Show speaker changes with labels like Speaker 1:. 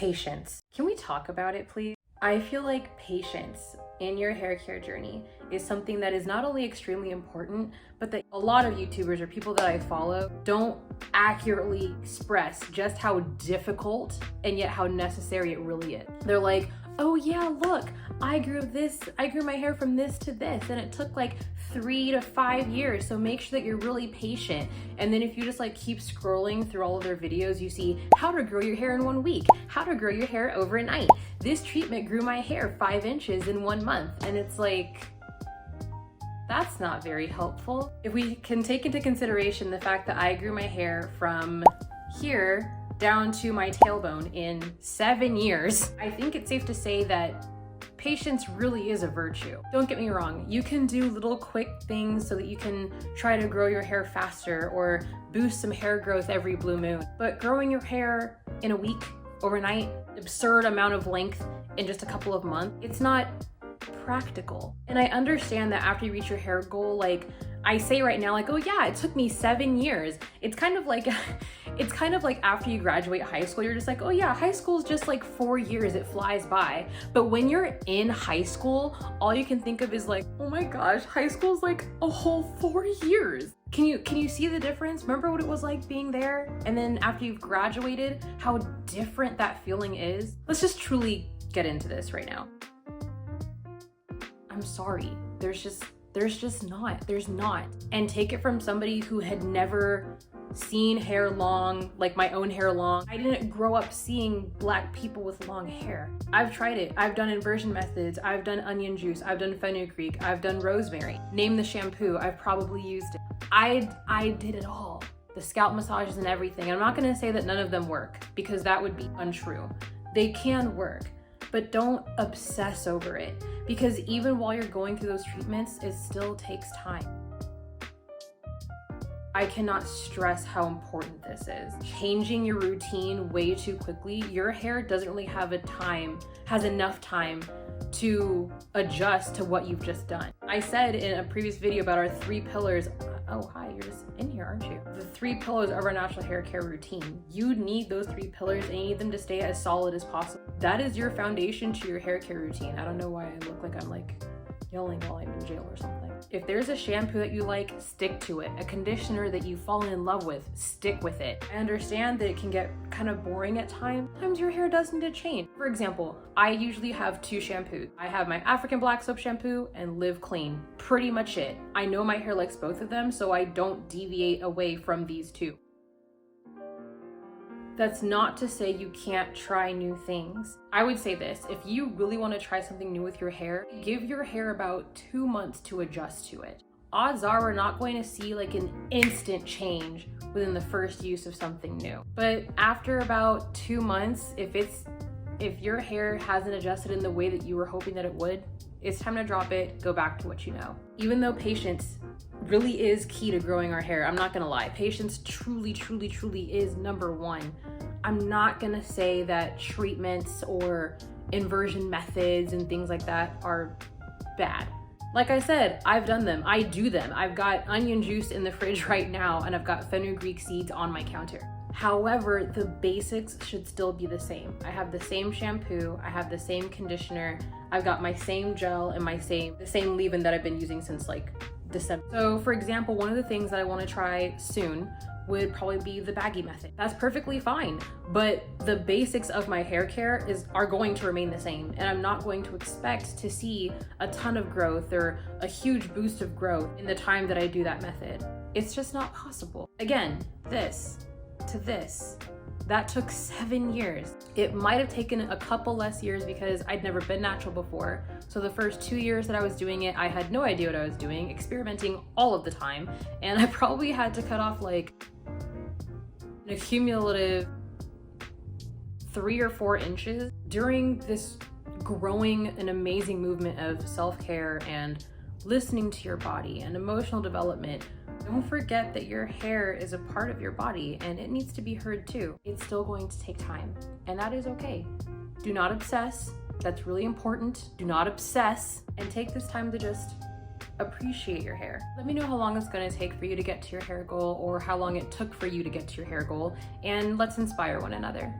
Speaker 1: Patience. Can we talk about it, please? I feel like patience in your hair care journey is something that is not only extremely important, but that a lot of YouTubers or people that I follow don't accurately express just how difficult and yet how necessary it really is. They're like, oh yeah, look, I grew my hair from this to this, and it took like 3 to 5 years, so make sure that you're really patient. And then if you just like keep scrolling through all of their videos, you see how to grow your hair in 1 week, how to grow your hair overnight. This treatment grew my hair 5 inches in 1 month. And it's like, that's not very helpful. If we can take into consideration the fact that I grew my hair from here down to my tailbone in 7 years, I think it's safe to say that patience really is a virtue. Don't get me wrong, you can do little quick things so that you can try to grow your hair faster or boost some hair growth every blue moon. But growing your hair in a week, overnight, absurd amount of length in just a couple of months, it's not practical. And I understand that after you reach your hair goal, like I say right now, like, oh yeah, it took me 7 years. It's kind of like after you graduate high school, you're just like, oh yeah, high school is just like 4 years, it flies by. But when you're in high school, all you can think of is like, oh my gosh, high school is like a whole 4 years. Can you see the difference? Remember what it was like being there? And then after you've graduated, how different that feeling is? Let's just truly get into this right now. I'm sorry, there's not. And take it from somebody who had never seen hair long, like my own hair long. I didn't grow up seeing Black people with long hair. I've tried it. I've done inversion methods. I've done onion juice. I've done fenugreek. I've done rosemary. Name the shampoo. I've probably used it. I did it all. The scalp massages and everything. I'm not gonna say that none of them work because that would be untrue. They can work, but don't obsess over it, because even while you're going through those treatments, it still takes time. I cannot stress how important this is. Changing your routine way too quickly, your hair doesn't really have enough time to adjust to what you've just done. I said in a previous video about our 3 pillars, oh hi, you're just in here, aren't you? The 3 pillars of our natural hair care routine. You need those 3 pillars and you need them to stay as solid as possible. That is your foundation to your hair care routine. I don't know why I look like I'm like yelling while I'm in jail or something. If there's a shampoo that you like, stick to it. A conditioner that you've fallen in love with, stick with it. I understand that it can get kind of boring at times. Sometimes your hair does need to change. For example, I usually have 2 shampoos. I have my African black soap shampoo and Live Clean. Pretty much it. I know my hair likes both of them, so I don't deviate away from these 2. That's not to say you can't try new things. I would say this, if you really want to try something new with your hair, give your hair about 2 months to adjust to it. Odds are we're not going to see like an instant change within the first use of something new. But after about 2 months, if your hair hasn't adjusted in the way that you were hoping that it would, it's time to drop it, go back to what you know. Even though patience really is key to growing our hair, I'm not gonna lie, patience truly is number 1. I'm not gonna say that treatments or inversion methods and things like that are bad. Like I said, I've done them, I do them. I've got onion juice in the fridge right now and I've got fenugreek seeds on my counter. However, the basics should still be the same. I have the same shampoo, I have the same conditioner, I've got my same gel and the same leave-in that I've been using since like December. So for example, one of the things that I want to try soon would probably be the baggy method. That's perfectly fine, but the basics of my hair care are going to remain the same, and I'm not going to expect to see a ton of growth or a huge boost of growth in the time that I do that method. It's just not possible. Again, this to this, that took 7 years. It might have taken a couple less years because I'd never been natural before. So the first 2 years that I was doing it, I had no idea what I was doing, experimenting all of the time. And I probably had to cut off like a cumulative 3 or 4 inches during this growing and amazing movement of self-care and listening to your body and emotional development. Don't forget that your hair is a part of your body and it needs to be heard too. It's still going to take time, and that is okay. Do not obsess. That's really important. Do not obsess, and take this time to just appreciate your hair. Let me know how long it's going to take for you to get to your hair goal, or how long it took for you to get to your hair goal, and let's inspire one another.